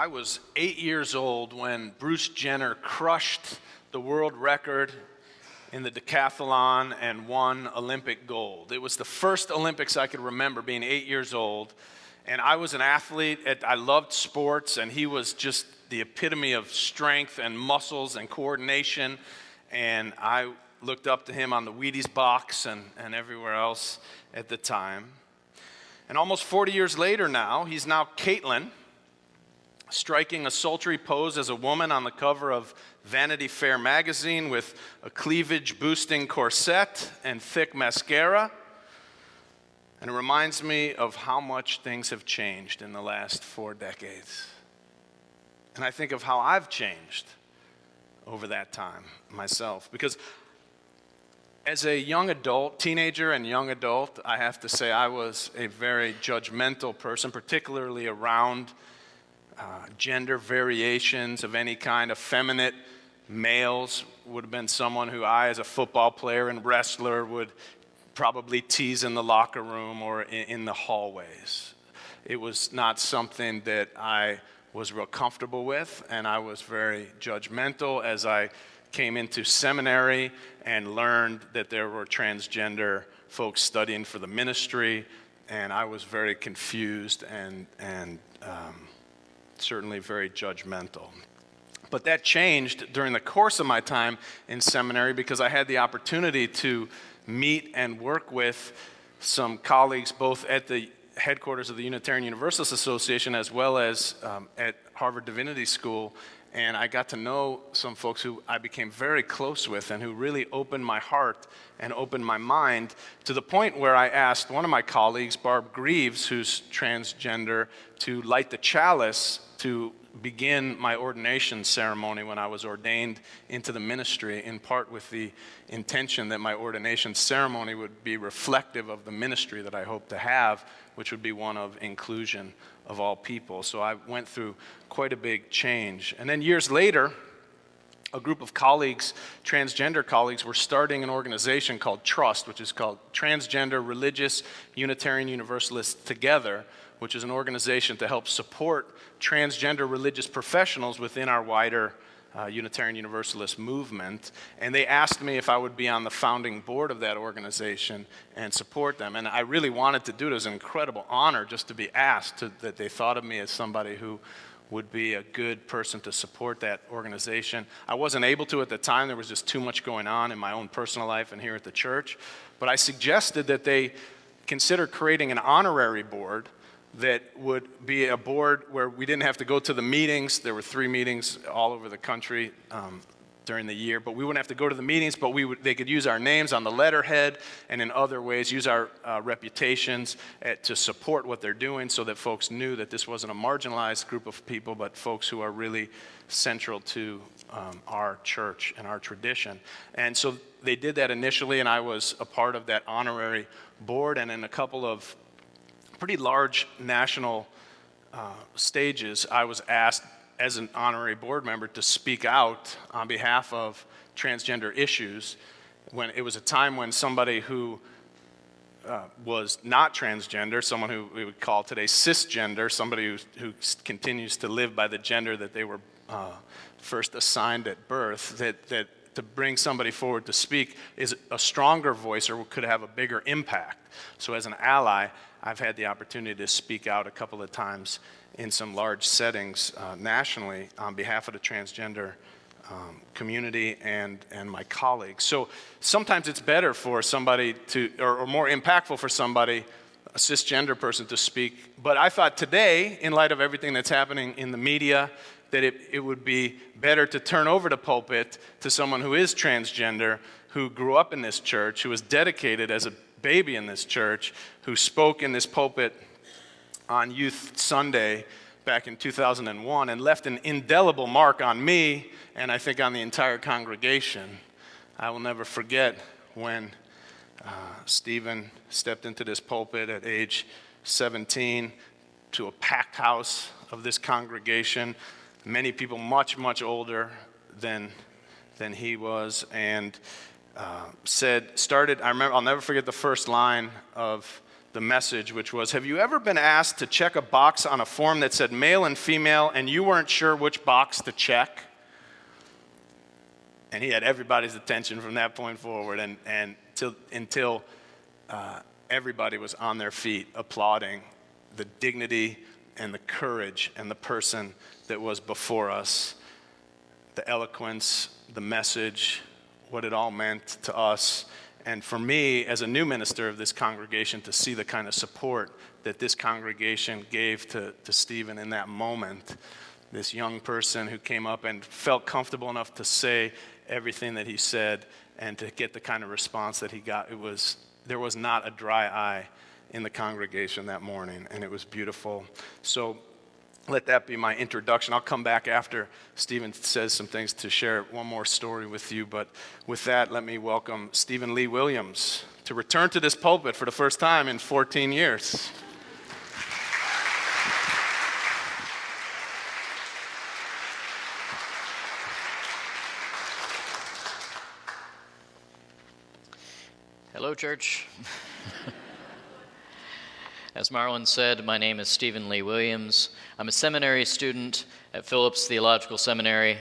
I was 8 years old when Bruce Jenner crushed the world record in the decathlon and won Olympic gold. It was the first Olympics I could remember, being 8 years old. And I was an athlete. I loved sports, and he was just the epitome of strength and muscles and coordination. And I looked up to him on the Wheaties box and everywhere else at the time. And almost 40 years later now, he's now Caitlyn, striking a sultry pose as a woman on the cover of Vanity Fair magazine with a cleavage-boosting corset and thick mascara. And it reminds me of how much things have changed in the last 4 decades. And I think of how I've changed over that time myself. Because as a young adult, teenager and young adult, I have to say I was a very judgmental person, particularly around gender variations of any kind. Effeminate males would have been someone who I, as a football player and wrestler, would probably tease in the locker room or in the hallways. It was not something that I was real comfortable with, and I was very judgmental as I came into seminary and learned that there were transgender folks studying for the ministry, and I was very confused and certainly very judgmental. But that changed during the course of my time in seminary because I had the opportunity to meet and work with some colleagues both at the headquarters of the Unitarian Universalist Association as well as at Harvard Divinity School. And I got to know some folks who I became very close with and who really opened my heart and opened my mind to the point where I asked one of my colleagues, Barb Greaves, who's transgender, to light the chalice to begin my ordination ceremony when I was ordained into the ministry, in part with the intention that my ordination ceremony would be reflective of the ministry that I hope to have, which would be one of inclusion of all people. So I went through quite a big change. And then years later, a group of colleagues, transgender colleagues, were starting an organization called TRUST, which is called Transgender Religious Unitarian Universalists Together, which is an organization to help support transgender religious professionals within our wider Unitarian Universalist movement. And they asked me if I would be on the founding board of that organization and support them. And I really wanted to do it. It was an incredible honor just to be asked, that they thought of me as somebody who would be a good person to support that organization. I wasn't able to at the time. There was just too much going on in my own personal life and here at the church. But I suggested that they consider creating an honorary board that would be a board where we didn't have to go to the meetings. There were 3 meetings all over the country during the year, but we wouldn't have to go to the meetings, but they could use our names on the letterhead and in other ways use our reputations to support what they're doing so that folks knew that this wasn't a marginalized group of people, but folks who are really central to our church and our tradition. And so they did that initially, and I was a part of that honorary board, and in a couple of pretty large national stages, I was asked as an honorary board member to speak out on behalf of transgender issues when it was a time when somebody who was not transgender, someone who we would call today cisgender, somebody who continues to live by the gender that they were first assigned at birth, that to bring somebody forward to speak is a stronger voice or could have a bigger impact. So as an ally, I've had the opportunity to speak out a couple of times in some large settings nationally on behalf of the transgender community and my colleagues. So sometimes it's better for somebody to, or more impactful for somebody, a cisgender person, to speak. But I thought today, in light of everything that's happening in the media, that it would be better to turn over the pulpit to someone who is transgender, who grew up in this church, who was dedicated as a baby in this church, who spoke in this pulpit on Youth Sunday back in 2001 and left an indelible mark on me and I think on the entire congregation. I will never forget when Steven stepped into this pulpit at age 17 to a packed house of this congregation, many people much, much older than he was, and I remember, I'll never forget the first line of the message, which was, have you ever been asked to check a box on a form that said male and female, and you weren't sure which box to check? And he had everybody's attention from that point forward, and until everybody was on their feet applauding the dignity and the courage and the person that was before us, the eloquence, the message, what it all meant to us. And for me, as a new minister of this congregation, to see the kind of support that this congregation gave to Steven in that moment, this young person who came up and felt comfortable enough to say everything that he said and to get the kind of response that he got, there was not a dry eye in the congregation that morning, and it was beautiful. So let that be my introduction. I'll come back after Steven says some things to share one more story with you. But with that, let me welcome Steven Leigh Williams to return to this pulpit for the first time in 14 years. Hello, church. As Marlin said, my name is Steven Leigh Williams. I'm a seminary student at Phillips Theological Seminary,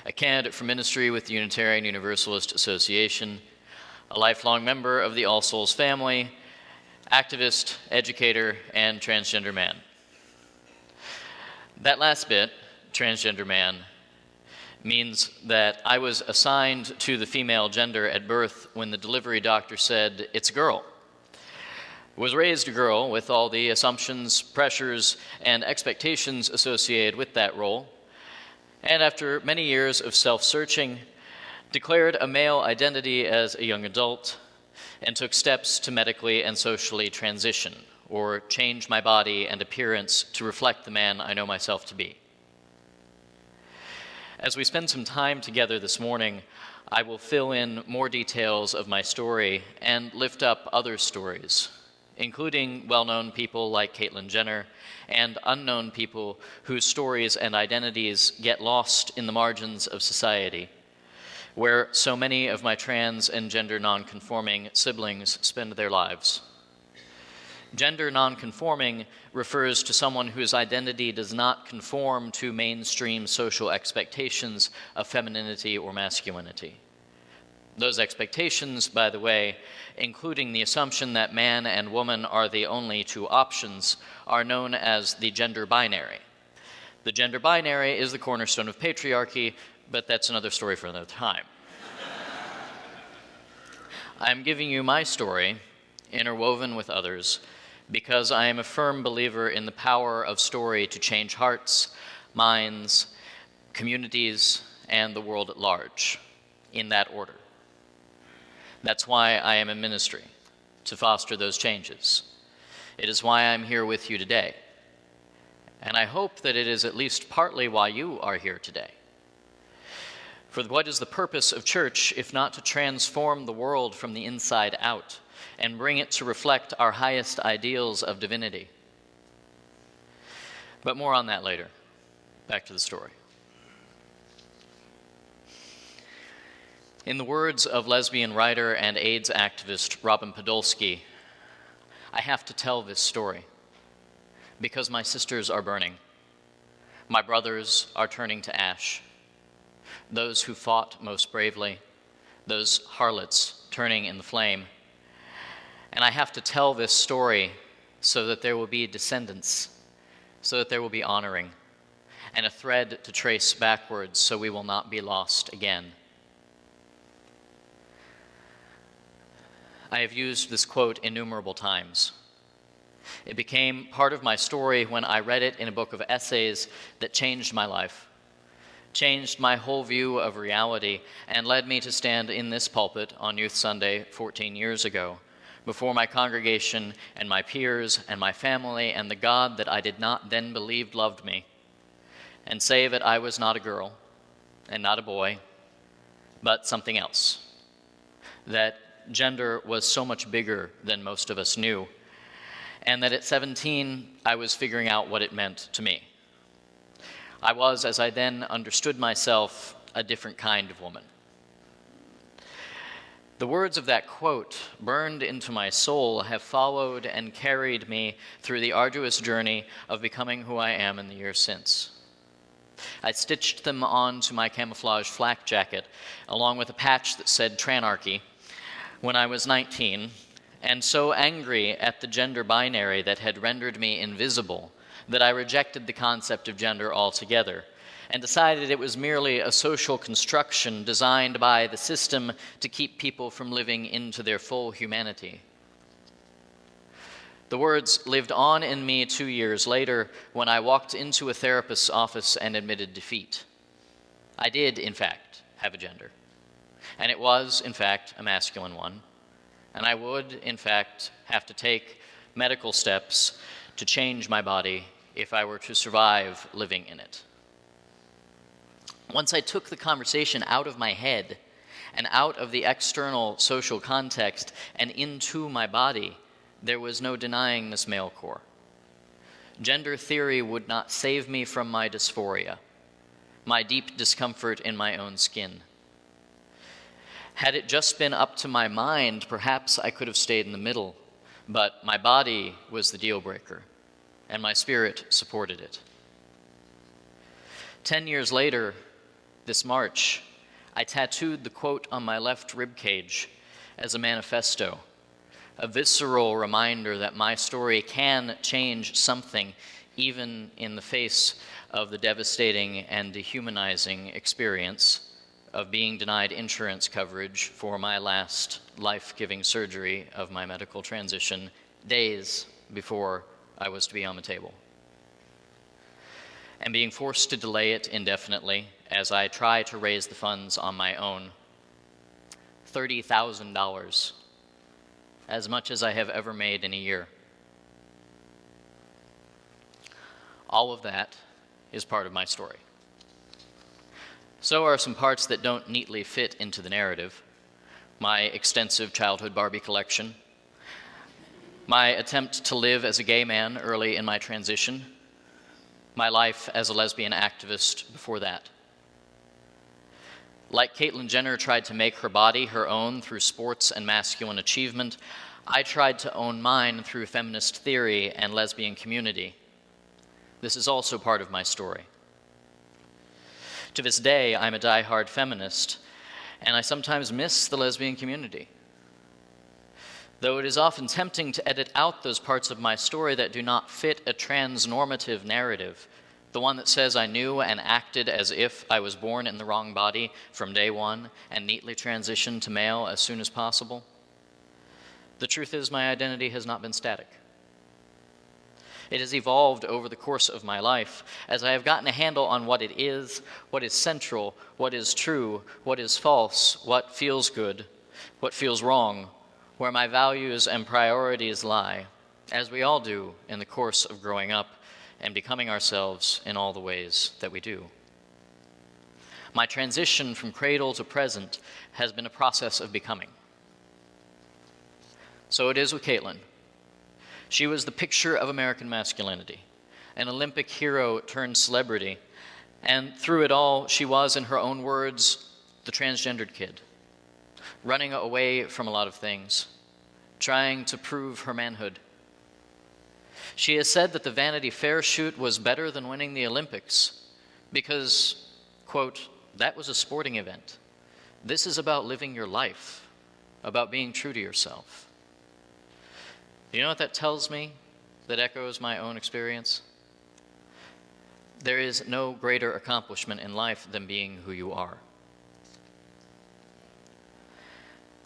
a candidate for ministry with the Unitarian Universalist Association, a lifelong member of the All Souls family, activist, educator, and transgender man. That last bit, transgender man, means that I was assigned to the female gender at birth when the delivery doctor said, "It's a girl." Was raised a girl with all the assumptions, pressures, and expectations associated with that role, and after many years of self-searching, declared a male identity as a young adult and took steps to medically and socially transition or change my body and appearance to reflect the man I know myself to be. As we spend some time together this morning, I will fill in more details of my story and lift up other stories, including well-known people like Caitlyn Jenner and unknown people whose stories and identities get lost in the margins of society, where so many of my trans and gender nonconforming siblings spend their lives. Gender nonconforming refers to someone whose identity does not conform to mainstream social expectations of femininity or masculinity. Those expectations, by the way, including the assumption that man and woman are the only two options, are known as the gender binary. The gender binary is the cornerstone of patriarchy, but that's another story for another time. I'm giving you my story, interwoven with others, because I am a firm believer in the power of story to change hearts, minds, communities, and the world at large, in that order. That's why I am in ministry, to foster those changes. It is why I'm here with you today. And I hope that it is at least partly why you are here today. For what is the purpose of church if not to transform the world from the inside out and bring it to reflect our highest ideals of divinity? But more on that later. Back to the story. In the words of lesbian writer and AIDS activist Robin Podolsky, I have to tell this story because my sisters are burning. My brothers are turning to ash. Those who fought most bravely, those harlots turning in the flame. And I have to tell this story so that there will be descendants, so that there will be honoring, and a thread to trace backwards so we will not be lost again. I have used this quote innumerable times. It became part of my story when I read it in a book of essays that changed my life, changed my whole view of reality, and led me to stand in this pulpit on Youth Sunday 14 years ago, before my congregation and my peers and my family and the God that I did not then believe loved me, and say that I was not a girl and not a boy, but something else, that gender was so much bigger than most of us knew, and that at 17, I was figuring out what it meant to me. I was, as I then understood myself, a different kind of woman. The words of that quote, burned into my soul, have followed and carried me through the arduous journey of becoming who I am in the years since. I stitched them onto my camouflage flak jacket, along with a patch that said Tranarchy, when I was 19, and so angry at the gender binary that had rendered me invisible that I rejected the concept of gender altogether, and decided it was merely a social construction designed by the system to keep people from living into their full humanity. The words lived on in me 2 years later when I walked into a therapist's office and admitted defeat. I did, in fact, have a gender, and it was, in fact, a masculine one, and I would, in fact, have to take medical steps to change my body if I were to survive living in it. Once I took the conversation out of my head and out of the external social context and into my body, there was no denying this male core. Gender theory would not save me from my dysphoria, my deep discomfort in my own skin. Had it just been up to my mind, perhaps I could have stayed in the middle, but my body was the deal breaker, and my spirit supported it. 10 years later, this March, I tattooed the quote on my left rib cage as a manifesto, a visceral reminder that my story can change something even in the face of the devastating and dehumanizing experience of being denied insurance coverage for my last life-giving surgery of my medical transition days before I was to be on the table, and being forced to delay it indefinitely as I try to raise the funds on my own. $30,000, as much as I have ever made in a year. All of that is part of my story. So are some parts that don't neatly fit into the narrative. My extensive childhood Barbie collection, my attempt to live as a gay man early in my transition, my life as a lesbian activist before that. Like Caitlyn Jenner tried to make her body her own through sports and masculine achievement, I tried to own mine through feminist theory and lesbian community. This is also part of my story. To this day, I'm a die-hard feminist, and I sometimes miss the lesbian community. Though it is often tempting to edit out those parts of my story that do not fit a transnormative narrative, the one that says I knew and acted as if I was born in the wrong body from day one and neatly transitioned to male as soon as possible. The truth is, my identity has not been static. It has evolved over the course of my life as I have gotten a handle on what it is, what is central, what is true, what is false, what feels good, what feels wrong, where my values and priorities lie, as we all do in the course of growing up and becoming ourselves in all the ways that we do. My transition from cradle to present has been a process of becoming. So it is with Caitlyn. She was the picture of American masculinity, an Olympic hero turned celebrity, and through it all, she was, in her own words, the transgendered kid, running away from a lot of things, trying to prove her manhood. She has said that the Vanity Fair shoot was better than winning the Olympics because, quote, that was a sporting event. This is about living your life, about being true to yourself. Do you know what that tells me that echoes my own experience? There is no greater accomplishment in life than being who you are.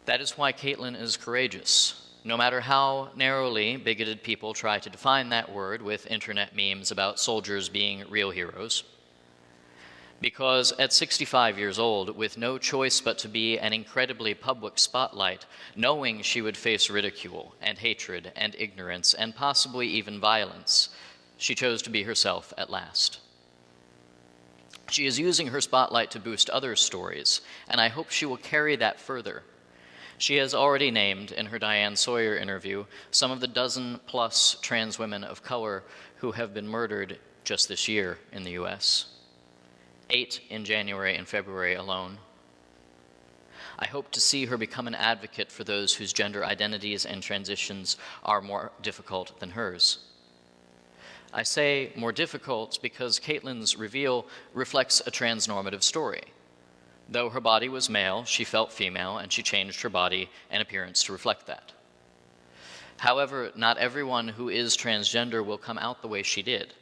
That is why Caitlyn is courageous, no matter how narrowly bigoted people try to define that word with internet memes about soldiers being real heroes. Because at 65 years old, with no choice but to be an incredibly public spotlight, knowing she would face ridicule and hatred and ignorance and possibly even violence, she chose to be herself at last. She is using her spotlight to boost others' stories, and I hope she will carry that further. She has already named, in her Diane Sawyer interview, some of the dozen-plus trans women of color who have been murdered just this year in the U.S. 8 in January and February alone. I hope to see her become an advocate for those whose gender identities and transitions are more difficult than hers. I say more difficult because Caitlyn's reveal reflects a transnormative story. Though her body was male, she felt female, and she changed her body and appearance to reflect that. However, not everyone who is transgender will come out the way she did,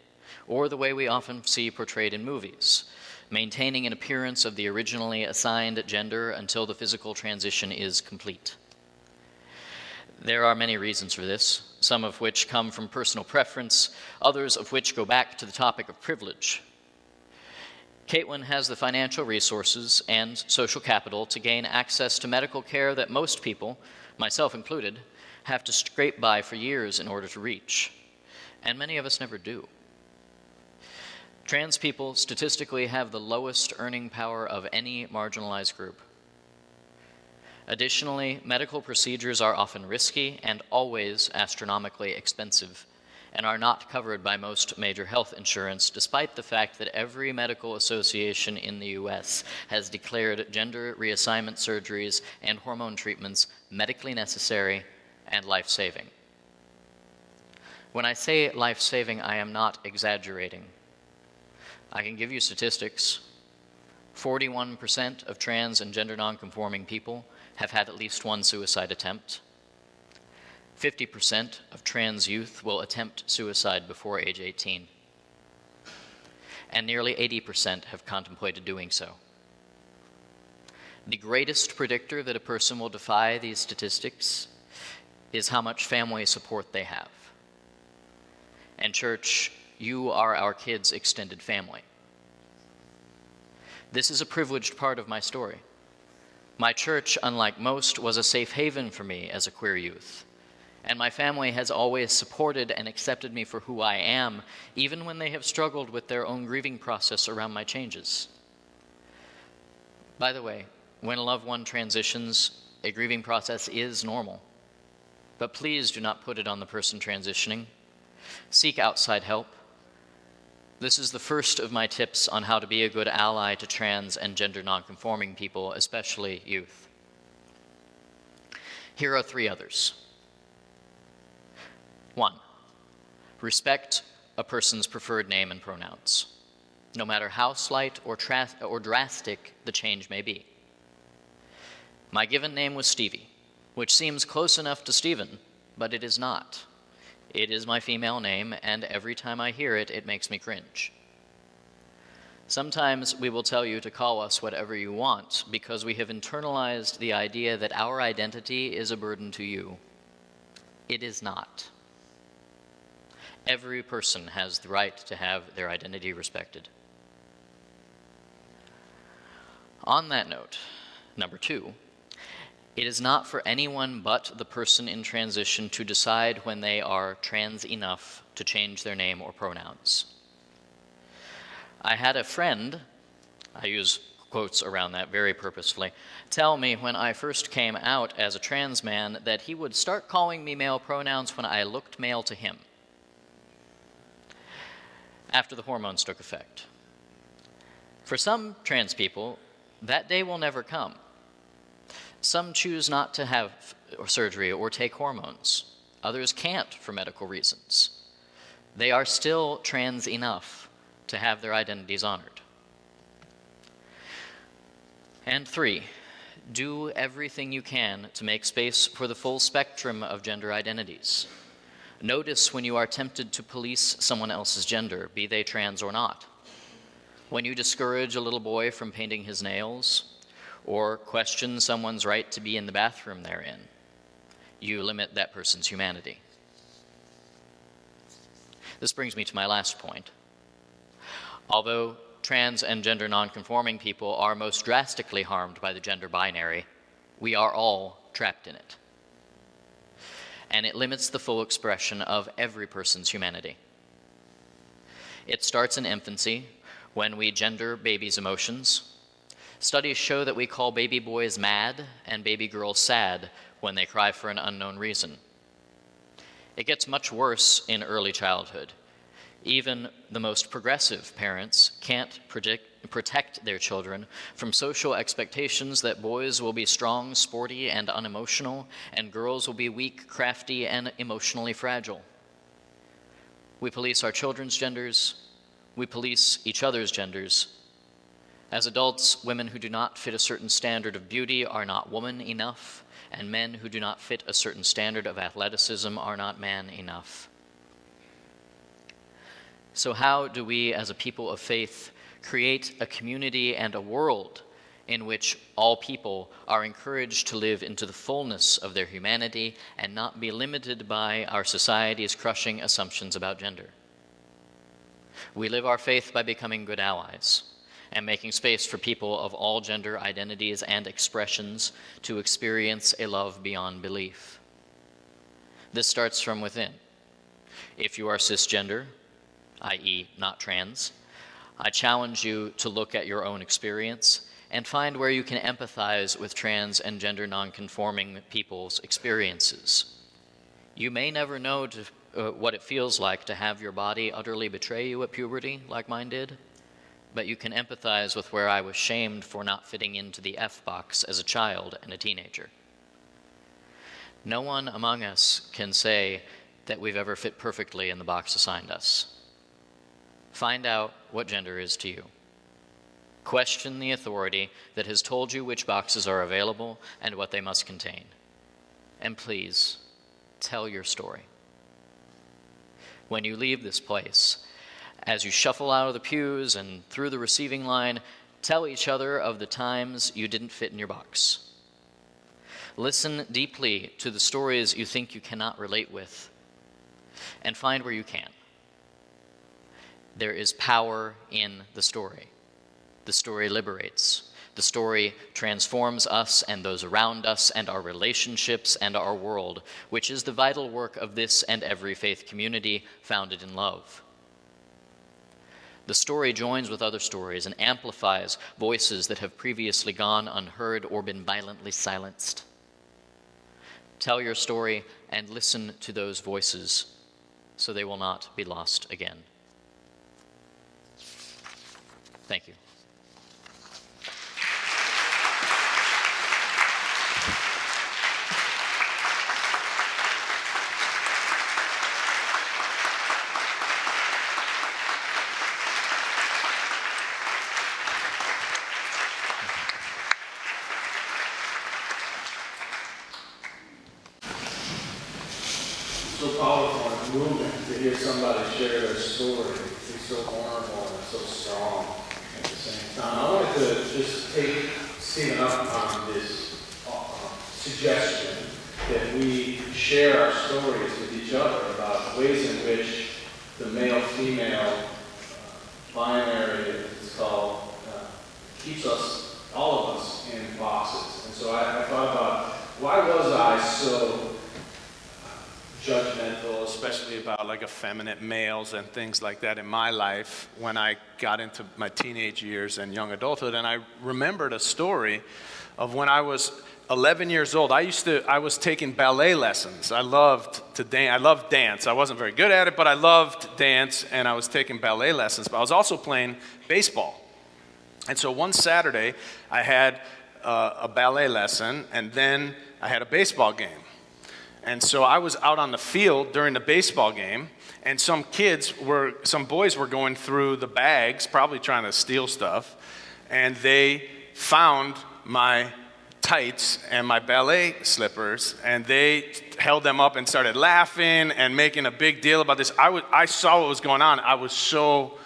or the way we often see portrayed in movies, maintaining an appearance of the originally assigned gender until the physical transition is complete. There are many reasons for this, some of which come from personal preference, others of which go back to the topic of privilege. Caitlyn has the financial resources and social capital to gain access to medical care that most people, myself included, have to scrape by for years in order to reach, and many of us never do. Trans people statistically have the lowest earning power of any marginalized group. Additionally, medical procedures are often risky and always astronomically expensive, and are not covered by most major health insurance, despite the fact that every medical association in the US has declared gender reassignment surgeries and hormone treatments medically necessary and life-saving. When I say life-saving, I am not exaggerating. I can give you statistics. 41% of trans and gender nonconforming people have had at least one suicide attempt. 50% of trans youth will attempt suicide before age 18. And nearly 80% have contemplated doing so. The greatest predictor that a person will defy these statistics is how much family support they have. And church, you are our kids' extended family. This is a privileged part of my story. My church, unlike most, was a safe haven for me as a queer youth. And my family has always supported and accepted me for who I am, even when they have struggled with their own grieving process around my changes. By the way, when a loved one transitions, a grieving process is normal. But please do not put it on the person transitioning. Seek outside help. This is the first of my tips on how to be a good ally to trans and gender nonconforming people, especially youth. Here are 3 others. 1, respect a person's preferred name and pronouns, no matter how slight or drastic the change may be. My given name was Stevie, which seems close enough to Steven, but it is not. It is my female name, and every time I hear it, it makes me cringe. Sometimes we will tell you to call us whatever you want because we have internalized the idea that our identity is a burden to you. It is not. Every person has the right to have their identity respected. On that note, number 2, it is not for anyone but the person in transition to decide when they are trans enough to change their name or pronouns. I had a friend, I use quotes around that very purposefully, tell me when I first came out as a trans man that he would start calling me male pronouns when I looked male to him, after the hormones took effect. For some trans people, that day will never come. Some choose not to have surgery or take hormones. Others can't for medical reasons. They are still trans enough to have their identities honored. And 3, do everything you can to make space for the full spectrum of gender identities. Notice when you are tempted to police someone else's gender, be they trans or not. When you discourage a little boy from painting his nails, or question someone's right to be in the bathroom they're in, you limit that person's humanity. This brings me to my last point. Although trans and gender nonconforming people are most drastically harmed by the gender binary, we are all trapped in it. And it limits the full expression of every person's humanity. It starts in infancy, when we gender babies' emotions. Studies show that we call baby boys mad and baby girls sad when they cry for an unknown reason. It gets much worse in early childhood. Even the most progressive parents can't protect their children from social expectations that boys will be strong, sporty, and unemotional, and girls will be weak, crafty, and emotionally fragile. We police our children's genders. We police each other's genders. As adults, women who do not fit a certain standard of beauty are not woman enough, and men who do not fit a certain standard of athleticism are not man enough. So how do we, as a people of faith, create a community and a world in which all people are encouraged to live into the fullness of their humanity and not be limited by our society's crushing assumptions about gender? We live our faith by becoming good allies and making space for people of all gender identities and expressions to experience a love beyond belief. This starts from within. If you are cisgender, i.e. not trans, I challenge you to look at your own experience and find where you can empathize with trans and gender nonconforming people's experiences. You may never know what it feels like to have your body utterly betray you at puberty, like mine did, but you can empathize with where I was shamed for not fitting into the F box as a child and a teenager. No one among us can say that we've ever fit perfectly in the box assigned us. Find out what gender is to you. Question the authority that has told you which boxes are available and what they must contain. And please, tell your story. When you leave this place, as you shuffle out of the pews and through the receiving line, tell each other of the times you didn't fit in your box. Listen deeply to the stories you think you cannot relate with, and find where you can. There is power in the story. The story liberates. The story transforms us and those around us and our relationships and our world, which is the vital work of this and every faith community founded in love. The story joins with other stories and amplifies voices that have previously gone unheard or been violently silenced. Tell your story and listen to those voices so they will not be lost again. Thank you. So powerful and moving to hear somebody share their story. It's so vulnerable and so strong at the same time. I wanted to just take Steven up on this suggestion that we share our stories with each other about ways in which the male-female binary, it's called, keeps us, all of us, in boxes. And so I thought about, why was I so judgmental, especially about like effeminate males and things like that in my life when I got into my teenage years and young adulthood. And I remembered a story of when I was 11 years old. I was taking ballet lessons. I loved to dance. I loved dance. I wasn't very good at it, but I loved dance, and I was taking ballet lessons. But I was also playing baseball. And so one Saturday, I had a ballet lesson, and then I had a baseball game. And so I was out on the field during the baseball game, and some boys were going through the bags, probably trying to steal stuff, and they found my tights and my ballet slippers, and they held them up and started laughing and making a big deal about this. I saw what was going on. I was so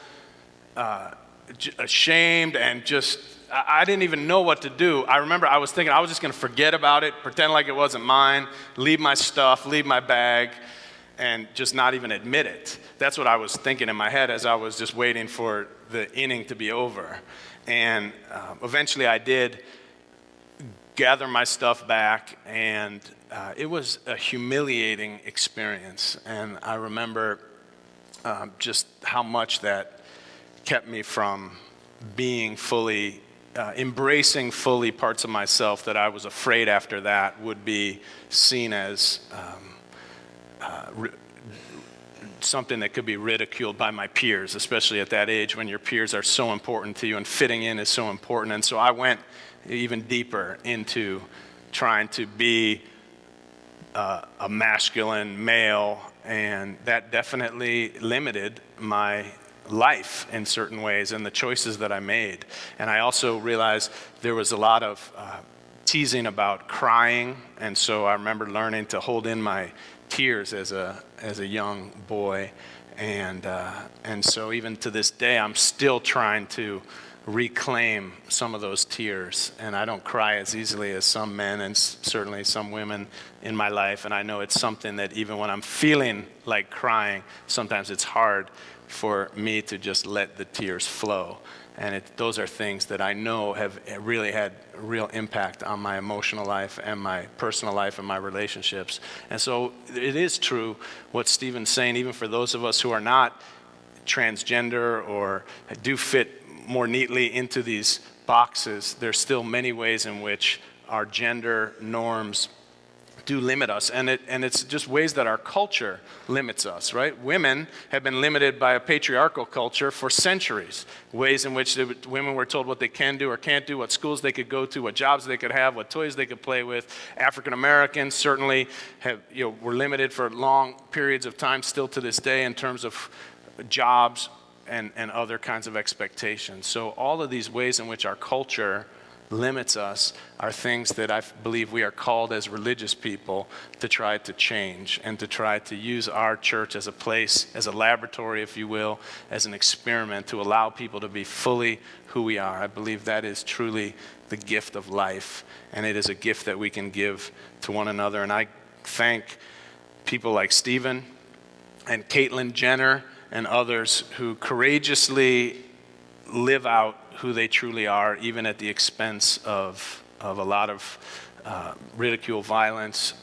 ashamed and just, I didn't even know what to do. I remember I was thinking I was just going to forget about it, pretend like it wasn't mine, leave my stuff, leave my bag, and just not even admit it. That's what I was thinking in my head as I was just waiting for the inning to be over. And eventually I did gather my stuff back, and it was a humiliating experience. And I remember just how much that kept me from being fully embracing fully parts of myself that I was afraid after that would be seen as something that could be ridiculed by my peers, especially at that age when your peers are so important to you and fitting in is so important. And so I went even deeper into trying to be a masculine male, and that definitely limited my life in certain ways and the choices that I made. And I also realized there was a lot of teasing about crying, and so I remember learning to hold in my tears as a young boy, and so even to this day I'm still trying to reclaim some of those tears, and I don't cry as easily as some men and certainly some women in my life, and I know it's something that even when I'm feeling like crying, sometimes it's hard for me to just let the tears flow. And those are things that I know have really had a real impact on my emotional life and my personal life and my relationships. And so it is true what Steven's saying, even for those of us who are not transgender or do fit more neatly into these boxes, there's still many ways in which our gender norms do limit us, and it's just ways that our culture limits us, right? Women have been limited by a patriarchal culture for centuries, ways in which women were told what they can do or can't do, what schools they could go to, what jobs they could have, what toys they could play with. African Americans certainly were limited for long periods of time, still to this day, in terms of jobs and other kinds of expectations. So all of these ways in which our culture limits us are things that I believe we are called as religious people to try to change and to try to use our church as a place, as a laboratory, if you will, as an experiment to allow people to be fully who we are. I believe that is truly the gift of life, and it is a gift that we can give to one another. And I thank people like Steven and Caitlyn Jenner and others who courageously live out who they truly are, even at the expense of a lot of ridicule, violence.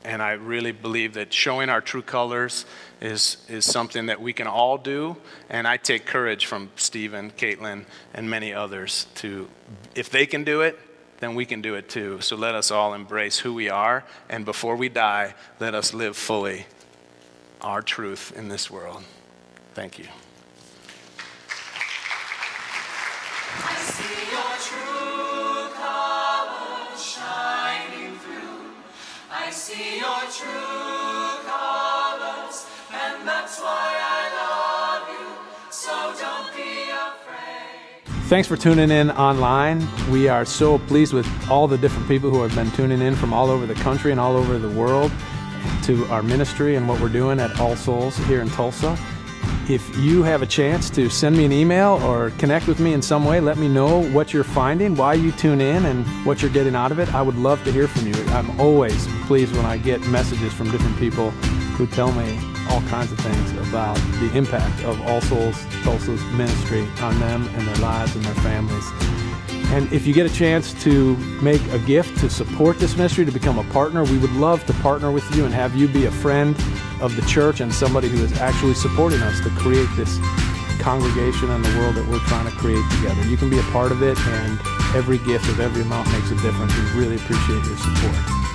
And I really believe that showing our true colors is something that we can all do. And I take courage from Steven, Caitlyn, and many others to, if they can do it, then we can do it too. So let us all embrace who we are, and before we die, let us live fully our truth in this world. Thank you. I see your true colors shining through. I see your true colors, and that's why I love you. So don't be afraid. Thanks for tuning in online. We are so pleased with all the different people who have been tuning in from all over the country and all over the world to our ministry and what we're doing at All Souls here in Tulsa. If you have a chance to send me an email or connect with me in some way, let me know what you're finding, why you tune in, and what you're getting out of it. I would love to hear from you. I'm always pleased when I get messages from different people who tell me all kinds of things about the impact of All Souls Tulsa's ministry on them and their lives and their families. And if you get a chance to make a gift to support this ministry, to become a partner, we would love to partner with you and have you be a friend of the church and somebody who is actually supporting us to create this congregation and the world that we're trying to create together. You can be a part of it, and every gift of every amount makes a difference. We really appreciate your support.